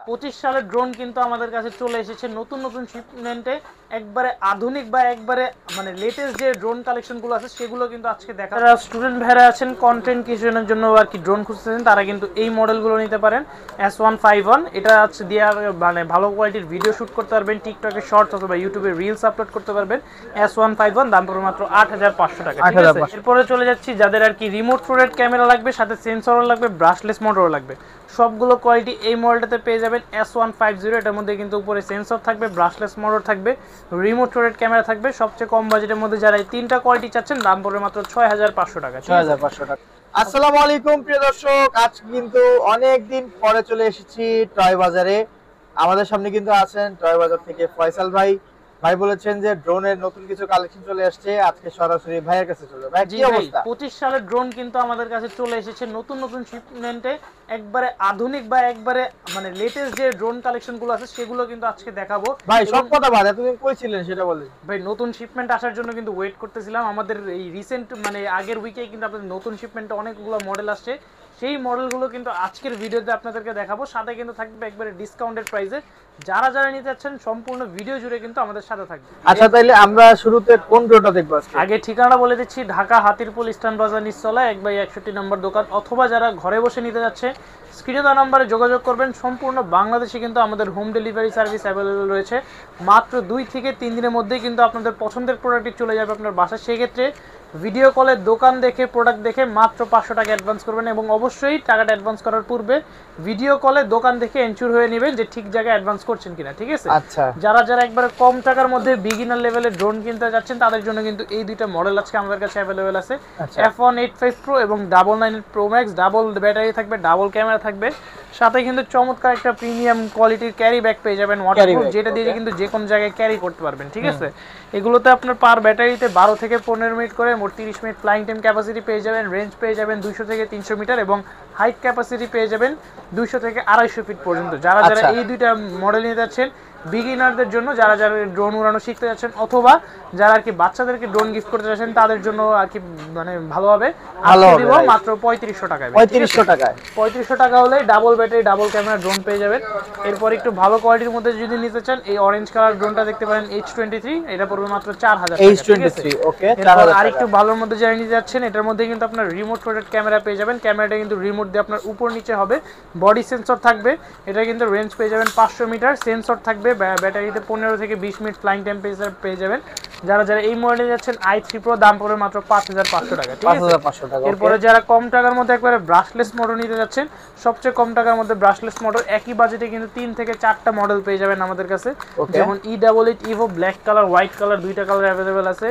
25 সালের ড্রোন কিন্তু আমাদের কাছে চলে এসেছে নতুন নতুন শিপমেন্টে, একবারে আধুনিক বা একবারে মানে লেটেস্ট যে ড্রোন কালেকশনগুলো আছে সেগুলো কিন্তু আজকে দেখা। যারা স্টুডেন্ট ভাইরা আছেন কন্টেন্ট ক্রিয়েশনের জন্য আর কি ড্রোন খুঁজতেছেন তারা কিন্তু এই মডেলগুলো নিতে পারেন। S151 এটা হচ্ছে দিয়ে মানে ভালো কোয়ালিটির ভিডিও শ্যুট করতে পারবেন, টিকটকে শর্টস অথবা ইউটিউবে রিলস আপলোড করতে পারবেন। S151 দাম পড়বে মাত্র 8500 টাকা। ঠিক আছে, এরপরে চলে যাচ্ছি যাদের আর কি রিমোট রোটেট ক্যামেরা লাগবে, সাথে সেন্সরও লাগবে, ব্রাশলেস মোটরও লাগবে, সবগুলো কোয়ালিটি এই মডেলটাতে পেয়ে যাবেন। S150 এটার মধ্যে কিন্তু উপরে সেন্সর থাকবে, ব্রাশলেস মোটর থাকবে, রিমোট রোটেট ক্যামেরা থাকবে। সবচেয়ে কম বাজেটের মধ্যে যারা এই তিনটা কোয়ালিটি চাচ্ছেন দাম পড়বে মাত্র 6500 টাকা। 6500 টাকা। আসসালামু আলাইকুম প্রিয় দর্শক, আজ কিন্তু অনেক দিন পরে চলে এসেছি টয় বাজারে। আমাদের সামনে কিন্তু আছেন টয় বাজার থেকে ফয়সাল ভাই। ভাই বলেছেন যে ড্রোনের নতুন কিছু কালেকশন চলে আসছে, আজকে সরাসরি ভাইয়ের কাছে চলে যাবে। ভাই কি অবস্থা? 25 সালের ড্রোন কিন্তু আমাদের কাছে চলে এসেছে নতুন নতুন শিপমেন্টে, একবারে আধুনিক বা একবারে মানে লেটেস্ট যে ড্রোন কালেকশনগুলো আছে সেগুলো কিন্তু আজকে দেখাবো। ভাই সব কথা বাদ, এতদিন কই ছিলেন সেটা বলেন। ভাই নতুন শিপমেন্ট আসার জন্য কিন্তু ওয়েট করতেছিলাম। আমাদের এই রিসেন্ট মানে আগের উইকে কিন্তু আপনাদের নতুন শিপমেন্টে অনেকগুলো মডেল আসছে, সেই মডেলগুলো কিন্তু আজকের ভিডিওতে আপনাদেরকে দেখাবো। সাথে কিন্তু থাকবে একবারে ডিসকাউন্টেড প্রাইসে। যারা যারা নিতে চাচ্ছেন সম্পূর্ণ ভিডিও জুড়ে কিন্তু আমাদের সাথে থাকবে। আচ্ছা তাইলে আমরা শুরুতে কোন ড্রোনটা দেখবো আজকে? আগে ঠিকানা বলে দিচ্ছি, ঢাকা হাতিরপুল স্ট্যান্ড বাজার নিচতলা 1/61 নম্বর দোকান, অথবা যারা ঘরে বসে নিতে যাচ্ছে স্ক্রিনে দেওয়া নম্বরে যোগাযোগ করবেন। সম্পূর্ণ বাংলাদেশে কিন্তু আমাদের হোম ডেলিভারি সার্ভিস অ্যাভেলেবল রয়েছে। মাত্র 2 থেকে 3 দিনের মধ্যেই কিন্তু আপনাদের পছন্দের প্রোডাক্টটি চলে যাবে আপনার বাসায়। সেক্ষেত্রে ভিডিও কলে দোকান দেখে প্রোডাক্ট দেখে মাত্র 500 টাকা অ্যাডভান্স করবেন, এবং অবশ্যই টাকাটা অ্যাডভান্স করার পূর্বে ভিডিও কলে দোকান দেখে এনশিওর হয়ে নেবেন যে ঠিক জায়গায় অ্যাডভান্স করছেন কিনা। ঠিক আছে, আচ্ছা যারা যারা একবারে কম টাকার মধ্যে বিগিনার লেভেলের ড্রোন কিনতে যাচ্ছেন তাদের জন্য কিন্তু এই দুইটা মডেল আজকে আমাদের কাছে অ্যাভেলেবেল আছে। F185 Pro এবং 99 Pro Max, ডাবল ব্যাটারি থাকবে, ডাবল ক্যামেরা থাকবে, সাথে কিন্তু চমৎকার একটা প্রিমিয়াম কোয়ালিটির ক্যারি ব্যাগ পেয়ে যাবেন ওয়াটারপ্রুফ, যেটা দিয়ে কিন্তু যে কোনো জায়গায় ক্যারি করতে পারবেন। ঠিক আছে, এগুলোতে আপনার পার ব্যাটারিতে 12 থেকে 15 মিনিট করে মোট 30 মিনিট ফ্লাইং টাইম ক্যাপাসিটি পেয়ে যাবেন। রেঞ্জ পেয়ে যাবেন 200 থেকে 300 মিটার, এবং হাইট ক্যাপাসিটি পেয়ে যাবেন 200 থেকে 250 ফিট পর্যন্ত। যারা যারা এই দুইটা মডেল নিতে যাচ্ছেন বিগিনারদের জন্য, যারা যারা ড্রোন উড়ানো শিখতে যাচ্ছেন, অথবা যারা আর কি বাচ্চাদেরকে ড্রোন গিফট করতে যাচ্ছেন তাদের জন্য আর কি মানে ভালোভাবে দিব মাত্র 3500 টাকায়। 3500 টাকায় 3500 টাকা হলে double battery double camera drone পেয়ে যাবেন। এরপর একটু ভালো কোয়ালিটির মধ্যে যদি নিতে চান এই অরেঞ্জ কালার ড্রোনটা দেখতে পারেন, H23, এটা পড়বে মাত্র 4000 টাকা। H23 ওকে, আর একটু ভালোর মধ্যে যারা নিতে যাচ্ছেন এটার মধ্যে কিন্তু আপনার রিমোট রোটেট ক্যামেরা পেয়ে যাবেন। ক্যামেরাটা কিন্তু রিমোট দিয়ে আপনার উপর নিচে হবে, বডি সেন্সর থাকবে, এটা কিন্তু রেঞ্জ পেয়ে যাবেন 500 মিটার, সেন্সর থাকবে, ব্যাটারিতে 15 থেকে 20 মিনিট ফ্লাইং টাইম পেয়ে যাবেন। যারা যারা এই মডেলে যাচ্ছেন i3 Pro দাম পড়বে মাত্র 5500 টাকা। ঠিক আছে, 5500 টাকা। এরপরে যারা কম টাকার মধ্যে একবারে ব্রাশলেস মোটর নিতে যাচ্ছেন, সবচেয়ে কম টাকার মধ্যে ব্রাশলেস মোটর একই বাজেটে কিন্তু 3 থেকে 4টা মডেল পেয়ে যাবেন আমাদের কাছে। যেমন E88 Evo black colour, white colour, দুইটা কালার অ্যাভেলেবেল আছে।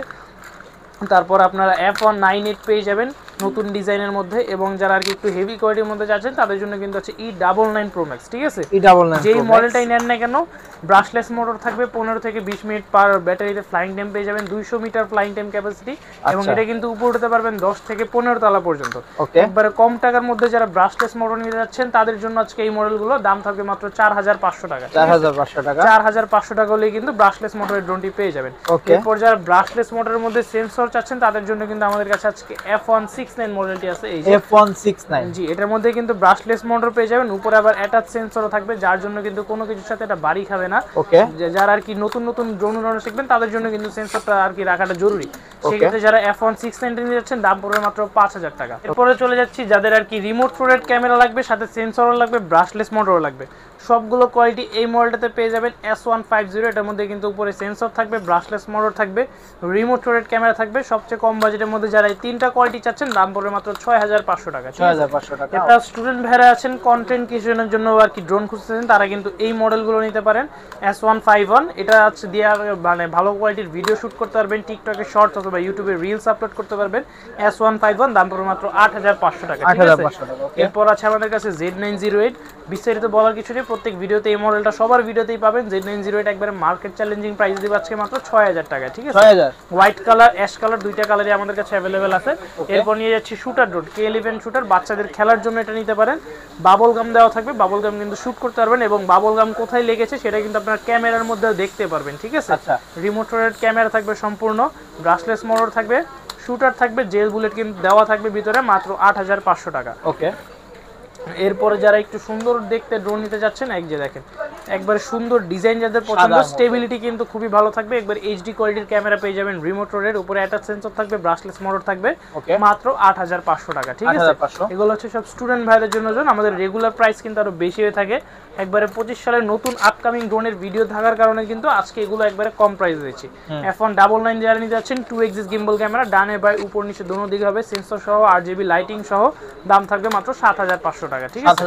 তারপর আপনারা F198 পেয়ে যাবেন নতুন ডিজাইনের মধ্যে, এবং যারা আর কি একটু হেভি কোয়ালিটির মধ্যে যাচ্ছেন তাদের জন্য কিন্তু আছে E99 Pro Max। ঠিক আছে, যেই মডেলটাই নেন না কেন ব্রাশলেস মোটর থাকবে, 15 থেকে 20 মিনিট পার ব্যাটারিতে ফ্লাইং টাইম পেয়ে যাবেন, 200 মিটার ফ্লাইং টাইম ক্যাপাসিটি, এবং এটা কিন্তু উপরে উঠতে পারবেন 10 থেকে 15 তলা পর্যন্ত। একবারে কম টাকার মধ্যে যারা ব্রাশলেস মোটর নিতে যাচ্ছেন তাদের জন্য আজকে এই মডেলগুলো দাম থাকবে মাত্র 4500 টাকা। 4500 টাকা, 4500 টাকা হলে কিন্তু ব্রাশলেস মোটরের ড্রোনটি পেয়ে যাবেন। এরপর যারা ব্রাশলেস মোটরের মধ্যে সেন্সর চাচ্ছেন তাদের জন্য কিন্তু আমাদের কাছে আজকে F169 মডেলটি আছে। এই যে F169, জি, এটার মধ্যে কিন্তু ব্রাশলেস মোটর পেয়ে যাবেন, উপরে আবার অ্যাটাচ সেন্সরও থাকবে, যার জন্য কিন্তু কোনো কিছুর সাথে এটা বাড়ি খাবে না। যারা আর কি নতুন নতুন ড্রোন উড়ানো শিখবেন তাদের জন্য কিন্তু সেন্সরটা আর কি রাখাটা জরুরি। সেক্ষেত্রে যারা F169 নিতে যাচ্ছেন দাম পড়বে মাত্র 5000 টাকা। এরপরে চলে যাচ্ছি যাদের আর কি রিমোট রোটেট ক্যামেরা লাগবে, সাথে সেন্সরও লাগবে, ব্রাশলেস মোটরও লাগবে, সবগুলো কোয়ালিটি এই মডেলটাতে পেয়ে যাবেন। S150 এটার মধ্যে কিন্তু উপরে সেন্সর থাকবে, ব্রাশলেস মোটর থাকবে, রিমোট রোটেট ক্যামেরা থাকবে। সবচেয়ে কম বাজেটের মধ্যে যারা এই তিনটা কোয়ালিটি চাচ্ছেন দাম পড়বে মাত্র 6500 টাকা। 6500 টাকা। এটা স্টুডেন্ট ভাইরা আছেন কন্টেন্ট ক্রিয়েশনের জন্য আর কি ড্রোন খুঁজতেছেন তারা কিন্তু এই মডেলগুলো নিতে পারেন। S151 এটা হচ্ছে দিয়ে মানে ভালো কোয়ালিটির ভিডিও শ্যুট করতে পারবেন, টিকটকে শর্টস অথবা ইউটিউবে রিলস আপলোড করতে পারবেন। S151 দাম পড়বে মাত্র 8500 টাকা। ঠিক আছে, এরপর আছে আমাদের কাছে Z908, বিস্তারিত বলার কিছু নেই, প্রত্যেক ভিডিওতে এই মডেলটা সবার ভিডিওতেই পাবেন। Z908 একবারে মার্কেট চ্যালেঞ্জিং প্রাইস দিব আজকে মাত্র 6000 টাকা। ঠিক আছে, 6000, হোয়াইট কালার, অ্যাশ কালার, দুইটা কালারই আমাদের কাছে অ্যাভেলেবেল আছে। এরপর নিয়ে যাচ্ছি শুটার ড্রোন, K11 শুটার, বাচ্চাদের খেলার জন্য এটা নিতে পারেন। বাবল গাম দেওয়া থাকবে, বাবল গাম কিন্তু শুট করতে পারবেন, এবং বাবল গাম কোথায় লেগেছে সেটা কিন্তু আপনার ক্যামেরার মধ্যে দেখতে পারবেন। ঠিক আছে, রিমোট রোটেট ক্যামেরা থাকবে সম্পূর্ণ, ব্রাশলেস মোটর থাকবে, শুটার থাকবে, জেল বুলেট কিন্তু দেওয়া থাকবে ভিতরে, মাত্র 8500 টাকা। এরপরে যারা একটু সুন্দর দেখতে ড্রোন নিতে যাচ্ছেন, এক যে দেখেন একবারে সুন্দর ডিজাইন যাদের পছন্দ, স্টেবিলিটি কিন্তু খুবই ভালো থাকবে, একবার এইচডি কোয়ালিটির ক্যামেরা পেয়ে যাবেন, রিমোট রোডের উপরে অ্যাটাচ সেন্সর থাকবে, ব্রাশলেস মোটর থাকবে, মাত্র 8500 টাকা। ঠিক আছে, এগুলো হচ্ছে সব স্টুডেন্ট ভাইদের জন্য। আমাদের রেগুলার প্রাইস কিন্তু আরো বেশি হয়ে থাকে, একবারে 25 সালের নতুন আপকামিং ড্রোনের ভিডিও থাকার কারণে কিন্তু আজকে এগুলো একবারে কম প্রাইস দিয়েছি। F199 যারা নিতে যাচ্ছেন 2 এক্সিস গিম্বল ক্যামেরা, ডানে বাই উপর নিচে দোনো দিকে হবে, সেন্সর সহ RGB লাইটিং সহ, দাম থাকবে মাত্র 7500 টাকা। ঠিক আছে,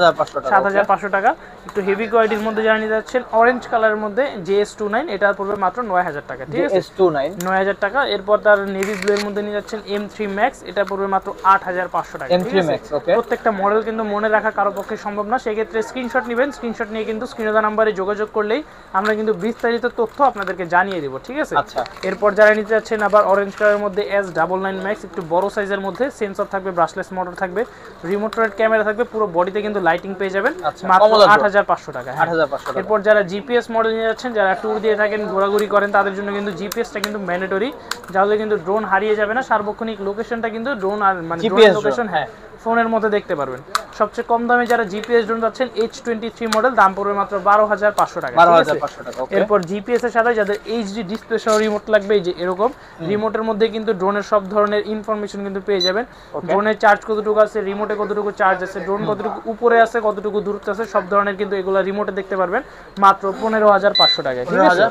7500 টাকা। একটু হেভি কোয়ালিটির মধ্যে যারা নিতে যাচ্ছেন অরেঞ্জ কালারের মধ্যে JS29, এটা পড়বে মাত্র 9000 টাকা। ঠিক আছে, JS29 9000 টাকা। এরপর তার নেভি ব্লু এর মধ্যে নিতে যাচ্ছেন M3 Max, এটা পড়বে মাত্র 8500 টাকা। M3 Max, ওকে। প্রত্যেকটা মডেল কিন্তু মনে রাখা কারো পক্ষে সম্ভব না, সেই ক্ষেত্রে স্ক্রিনশট নেবেন, স্ক্রিনশট নিয়ে কিন্তু স্ক্রিনে দেওয়া নম্বরে যোগাযোগ করলেই আমরা কিন্তু বিস্তারিত তথ্য আপনাদেরকে জানিয়ে দেব। ঠিক আছে, আচ্ছা। এরপর যারা নিতে যাচ্ছেন আবার অরেঞ্জ কালারের মধ্যে S99 Max, একটু বড় সাইজের মধ্যে, সেন্সর থাকবে, ব্রাশলেস মোটর থাকবে, রিমোট রোড ক্যামেরা থাকবে, পুরো বডিতে কিন্তু লাইটিং পেয়ে যাবেন, মাত্র 8500 টাকা। এরপর যারা জিপিএস মডেল নিয়ে যাচ্ছেন, যারা ট্যুর দিয়ে থাকেন, ঘোরাঘুরি করেন, তাদের জন্য কিন্তু জিপিএসটা কিন্তু ম্যান্ডেটরি, যাহলে কিন্তু ড্রোন হারিয়ে যাবে না, সার্বক্ষণিক লোকেশনটা কিন্তু ড্রোন আর মানে ড্রোন লোকেশন হ্যাঁ ফোনের মধ্যে দেখতে পারবেন। সবচেয়ে কম দামে যারা জিপিএস ড্রোন যাচ্ছেন H23 মডেল, দাম পড়বে মাত্র 12500 টাকা। এরপর জিপিএস এর সাথে যাদের এইচডি ডিসপ্লে সহ রিমোট লাগবে, এই যে এরকম রিমোটের মধ্যে কিন্তু ড্রোনের সব ধরনের ইনফরমেশন কিন্তু পেয়ে যাবেন, ড্রোনের চার্জ কতটুকু আছে, রিমোটে কতটুকু চার্জ আছে, ড্রোন কতটুকু উপরে আছে, কতটুকু দূরত্বে আছে, সব ধরনের কিন্তু এগুলো রিমোটে দেখতে পারবেন মাত্র 15500 টাকায়। ঠিক আছে,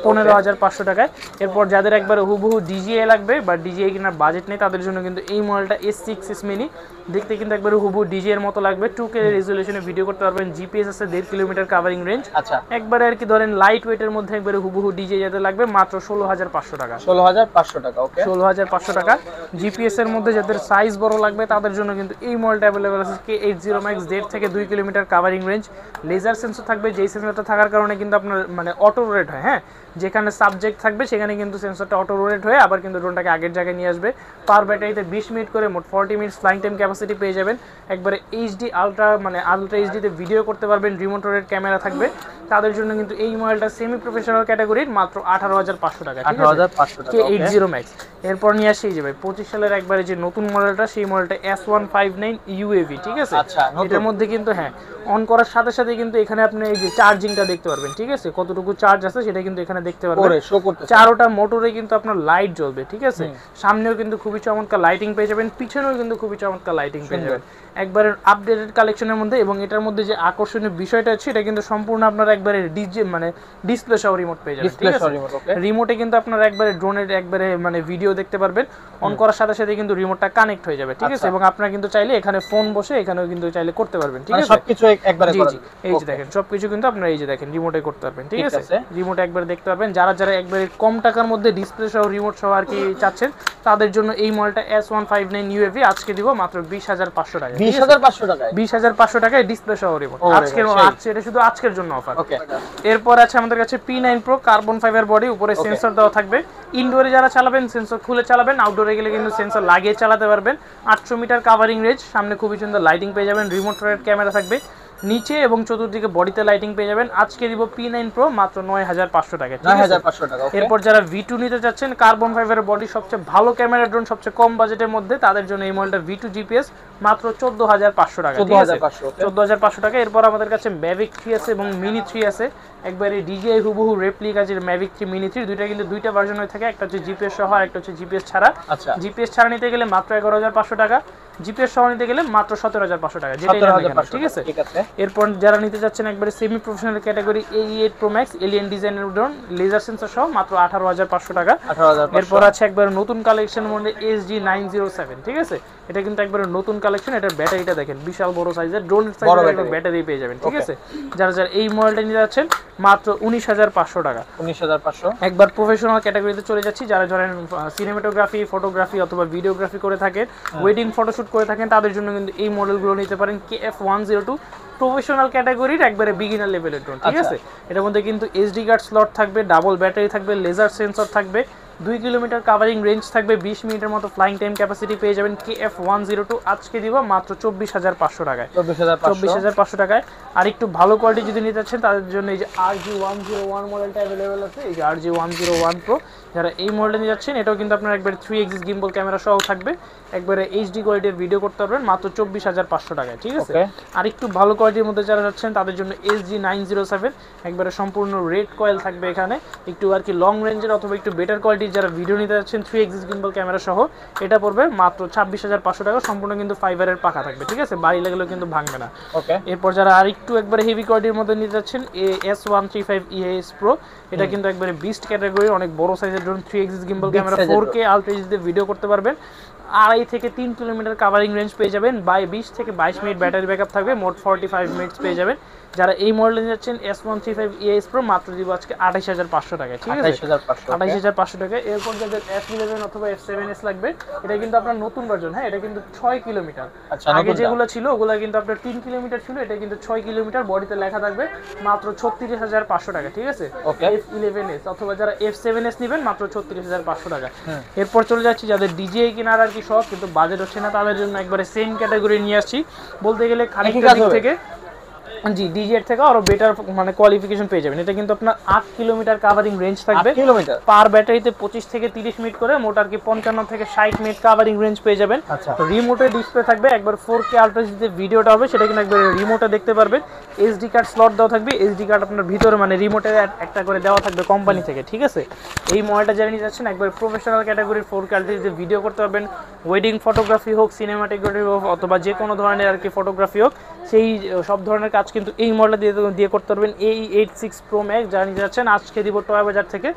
15500 টাকায়। এরপর যাদের একবারে হুবহু ডিজিআই লাগবে বা ডিজিআই কেনার বাজেট নেই, তাদের জন্য কিন্তু এই মডেলটা S6s মিনি, দেখতে কিন্তু একবারে হুবহু ডিজিআই এর মতো লাগবে, 2K রেজোলিউশনে ভিডিও করতে পারবেন, জিপিএস আছে 1.5 কিলোমিটার কভারিং রেঞ্জ। আচ্ছা, একবারে আর কি ধরেন লাইট ওয়েটের মধ্যে একবারে হুবহু ডিজিআই যাতে লাগবে, মাত্র 16500 টাকা। 16500 টাকা, ওকে, 16500 টাকা। জিপিএস এর মধ্যে যাদের সাইজ বড় লাগবে তাদের জন্য কিন্তু এই মডেলটা अवेलेबल আছে, K80 Max, 1.5 থেকে 2 kilometre covering range, laser sensor থাকবে, যেই সেন্সরটা থাকার কারণে কিন্তু আপনার মানে অটো রোটেট হয়, হ্যাঁ, যেখানে সাবজেক্ট থাকবে সেখানে কিন্তু সেন্সরটা অটো রোটেট হয়ে আবার কিন্তু ড্রোনটাকে আগের জায়গায় নিয়ে আসবে। পার ব্যাটারিতে 20 মিনিট করে মোট 40 মিনিটস ফ্লাইং টাইম ক্যাপাসিটি পেয়ে যাবেন, একবারে এইচডি আলট্রা মানে আলট্রা এইচডিতে ভিডিও করতে পারবেন, রিমোট রোটেট ক্যামেরা থাকবে, তাদের জন্য কিন্তু এই মডেলটা সেমি প্রফেশনাল ক্যাটাগরির, মাত্র 18500 টাকা। ঠিক আছে, K80 Max। এরপর নিয়ে আসি যে ভাই 25 সালের একবারে যে নতুন মডেলটা, সেই মডেলটা S159 UAV। ঠিক আছে, এটার মধ্যে কিন্তু হ্যাঁ অন করার সাথে সাথে কিন্তু এখানে আপনি এই যে চার্জিংটা দেখতে পারবেন। ঠিক আছে, কতটুকু চার্জ আছে সেটা কিন্তু এখানে দেখতে পারবেন, চারোটা মোটরে কিন্তু আপনার লাইট জ্বলবে। ঠিক আছে, সামনেও কিন্তু খুবই চমৎকার লাইটিং পেয়ে যাবেন, পিছনেও কিন্তু খুবই চমৎকার লাইটিং পেয়ে যাবেন, একবারে আপডেটেড কালেকশনের মধ্যে। এবং এটার মধ্যে যে আকর্ষণীয় বিষয়টা আছে, এটা কিন্তু সম্পূর্ণ আপনারা একবারে মানে ডিসপ্লে সহ রিমোট পেয়ে যাবেন। ঠিক আছে, রিমোটে কিন্তু আপনারা একবারে ড্রোনের একবারে মানে ভিডিও দেখতে পারবেন, অন করার সাথে সাথে কিন্তু রিমোটটা কানেক্ট হয়ে যাবে। ঠিক আছে, এবং আপনারা কিন্তু চাইলে এখানে ফোন বসে এখানেও কিন্তু চাইলে করতে পারবেন। ঠিক আছে, সবকিছু একবারে এই যে দেখেন সবকিছু কিন্তু আপনারা এই যে দেখেন রিমোটে করতে পারবেন। ঠিক আছে, রিমোটে একবারে দেখতে পারবেন। যারা যারা একবারে কম টাকার মধ্যে ডিসপ্লে সহ রিমোট সহ আর কি চাচ্ছেন, তাদের জন্য এই মডেলটা S159 UAV আজকে দিব মাত্র 20500 টাকা। 20500 টাকা, 20500 টাকায় ডিসপ্লে সহ রিমোট আজকের এটা শুধু আজকের জন্য অফার। ওকে, এরপর আছে আমাদের কাছে P9 Pro carbon fibre body, উপরে সেন্সর দেওয়া থাকবে, ইনডোরে যারা চালাবেন সেন্সর খুলে চালাবেন, আউটডোরে গেলে কিন্তু সেন্সর লাগিয়ে চালাতে পারবেন, 800 মিটার কভারিং রেঞ্জ, সামনে খুবই সুন্দর লাইটিং পেয়ে যাবেন, রিমোট রোটেট ক্যামেরা থাকবে, নিচে এবং চতুর্দিকে বডিতে লাইটিং পেয়ে যাবেন। আজকে দিব P9 Pro মাত্র 9500 টাকা। 9500 টাকা। এরপর যারা V2 নিতে যাচ্ছেন, কার্বন ফাইবারের বডি, সবচেয়ে ভালো ক্যামেরা ড্রোন, সবচেয়ে কম বাজেটের মধ্যে, তাদের জন্য এই মডেলটা V2 GPS মাত্র 14500 টাকা। 14500 টাকা। এরপর আমাদের কাছে Mavic 3 আছে এবং Mini 3 আছে, একবারে DJI হুবহু রেপ্লিকা যে Mavic 3 Mini 3, দুইটা কিন্তু দুইটা ভার্সন হয়ে থাকে, একটা হচ্ছে জিপিএস সহ আর একটা হচ্ছে জিপিএস ছাড়া। আচ্ছা, জিপিএস ছাড়া নিতে গেলে মাত্র 11500 টাকা, জিপিএস সহ নিতে গেলে মাত্র 17500 টাকা, যেটা ঠিক আছে। এরপর যারা নিতে যাচ্ছেন একবারে semi professional category A8 Pro Max alien ডিজাইনের ড্রোন, লেজার সেন্সর সহ মাত্র 18500 টাকা। এরপর আছে একবারে নতুন কালেকশন মধ্যে SG907। ঠিক আছে, এটা কিন্তু একবারে নতুন কালেকশন, এটার ব্যাটারিটা দেখেন বিশাল বড় সাইজের, ড্রোনের সাইজের একটা ব্যাটারি পেয়ে যাবেন। ঠিক আছে, যারা যারা এই মডেলটা নিতে যাচ্ছেন মাত্র 19500 টাকা। 19500। একবার প্রফেশনাল ক্যাটাগরিতে চলে যাচ্ছি, যারা ধরেন সিনেমাটোগ্রাফি, ফটোগ্রাফি অথবা ভিডিওগ্রাফি করে থাকেন, ওয়েডিং ফটোশুট করে থাকেন, তাদের জন্য কিন্তু এই মডেলগুলো নিতে পারেন। KF102 প্রফেশনাল ক্যাটাগরির একবারে বিগিনার লেভেলের ড্রোন। ঠিক আছে, এটার মধ্যে কিন্তু এসডি কার্ড স্লট থাকবে, ডাবল ব্যাটারি থাকবে, লেজার সেন্সর থাকবে, 2 কিলোমিটার কাভারিং রেঞ্জ থাকবে, 20 মিনিটের মতো ফ্লাইং টাইম ক্যাপাসিটি পেয়ে যাবেন। KF102 আজকে দিব মাত্র 24,500 টাকায়, 24,500 টাকায়। আর একটু ভালো কোয়ালিটি যদি নিতে চাচ্ছেন তাদের জন্য এই যে RG101 মডেলটা অ্যাভেলেবেল আছে, এই যে RG101 Pro, যারা এই মডেলটা নিয়ে যাচ্ছেন এটাও কিন্তু আপনার একবার 3 এক্সিস গিম্বল ক্যামেরা সহ থাকবে, একবারে এইচডি কোয়ালিটির ভিডিও করতে পারবেন মাত্র 24,500 টাকায়, ঠিক আছে। আর একটু ভালো কোয়ালিটির মধ্যে যারা যাচ্ছেন তাদের জন্য SG907 একবারে সম্পূর্ণ রেড কয়েল থাকবে এখানে, একটু আর কি লং রেঞ্জের অথবা একটু বেটার কোয়ালিটির যারা ভিডিও নিতে যাচ্ছেন 3 এক্সিস গিম্বল ক্যামেরা সহ, এটা পড়বে মাত্র 26,500 টাকা, সম্পূর্ণ কিন্তু ফাইবারের পাখা থাকবে, ঠিক আছে, বাড়ি লাগলেও কিন্তু ভাঙবে না। এরপর যারা আর একটু একবারে হেভি কোয়ালিটির মধ্যে নিতে যাচ্ছেন S135 EAS Pro, এটা কিন্তু একবারে বিস্ট ক্যাটাগরি, অনেক বড় সাইজের drone, 3 axis gimbal camera, 4K ultra HD video করতে পারবেন। 2.5 থেকে 3 কিলোমিটার কাভারিং রেঞ্জ পেয়ে যাবেন, 20 থেকে 22 মিনিট ব্যাটারি ব্যাকআপ থাকবে, মোট 45 মিনিটস পেয়ে যাবেন। যারা এই মডেল নিয়ে যাচ্ছেন S135 EAS Pro মাত্র দিব আজকে 28,500 টাকায়, ঠিক আছে, 28,500 টাকায়। এরপর যাদের F11 অথবা F7s লাগবে, এটা কিন্তু আপনার নতুন ভার্সন, হ্যাঁ, এটা কিন্তু 6 কিলোমিটার, আগে যেগুলো ছিল ওগুলো কিন্তু আপনার 3 কিলোমিটার ছিল, এটা কিন্তু 6 কিলোমিটার, বডিতে লেখা থাকবে মাত্র 36,500 টাকা, ঠিক আছে। F11s অথবা যারা F7s নেবেন মাত্র 36,500 টাকা। এরপর চলে যাচ্ছি যাদের DJI কেনার আর কি শখ কিন্তু বাজেট হচ্ছে না, তাদের জন্য একবারে সেম ক্যাটাগরি নিয়ে আসছি, বলতে গেলে খানিকটা দিক থেকে জি DJI থেকে আরো বেটার মানে কোয়ালিফিকেশন পেয়ে যাবেন। এটা কিন্তু আপনার 8 কিলোমিটার কাভারিং রেঞ্জ থাকবে, পার ব্যাটারিতে 25 থেকে 30 মিনিট করে, মোট আর কি 55 থেকে 60 মিনিট কাভারিং রেঞ্জ পেয়ে যাবেন। রিমোটে ডিসপ্লে থাকবে, একবার 4K আলট্রা এইচডি ভিডিওটা হবে, সেটা কিন্তু একবার রিমোটে দেখতে পারবেন। এসডি কার্ড স্লট দেওয়া থাকবে, এসডি কার্ড আপনার ভিতরে মানে রিমোটে একটা করে দেওয়া থাকবে কোম্পানি থেকে, ঠিক আছে। এই মডেলটা যারা নিয়ে যাচ্ছেন একবার প্রফেশনাল ক্যাটাগরির 4K আলট্রা এইচডি ভিডিও করতে পারবেন, ওয়েডিং ফটোগ্রাফি হোক, সিনেমাটোগ্রাফি হোক, অথবা যে কোনো ধরনের আর কি ফটোগ্রাফি হোক, সেই সব ধরনের কাজ কিন্তু এই মডেল দিয়ে করতে পারবেন। A86 Pro Max যারা নিতে যাচ্ছেন আজকে দিব টয় বাজার থেকে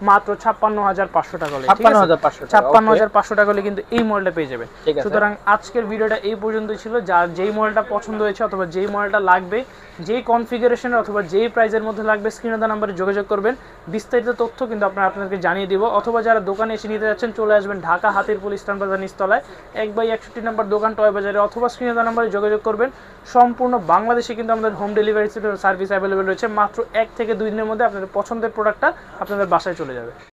মাত্র 56,500 টাকা হলে, 56,500 টাকা হলে কিন্তু এই মডেলটা পেয়ে যাবেন। সুতরাং আজকের ভিডিওটা এই পর্যন্তই ছিল। যার যেই মডেলটা পছন্দ হয়েছে অথবা যেই মডেলটা লাগবে, যেই কনফিগারেশনের অথবা যেই প্রাইসের মধ্যে লাগবে, স্ক্রিনে দেওয়া নাম্বারে যোগাযোগ করবেন, বিস্তারিত তথ্য কিন্তু আপনাদেরকে জানিয়ে দিব। অথবা যারা দোকানে এসে নিতে যাচ্ছেন চলে আসবেন ঢাকা হাতিরপুল ইস্টার্ন বাজার নিচতলায় 1/61 নম্বর দোকান টয় বাজারে, অথবা স্ক্রিনে দেওয়া নাম্বারে যোগাযোগ করবেন। সম্পূর্ণ বাংলাদেশে কিন্তু আমাদের হোম ডেলিভারি সার্ভিস অ্যাভেলেবেল রয়েছে, মাত্র 1 থেকে 2 দিনের মধ্যে আপনাদের পছন্দের প্রোডাক্টটা আপনাদের বাসায় চলে যাবে।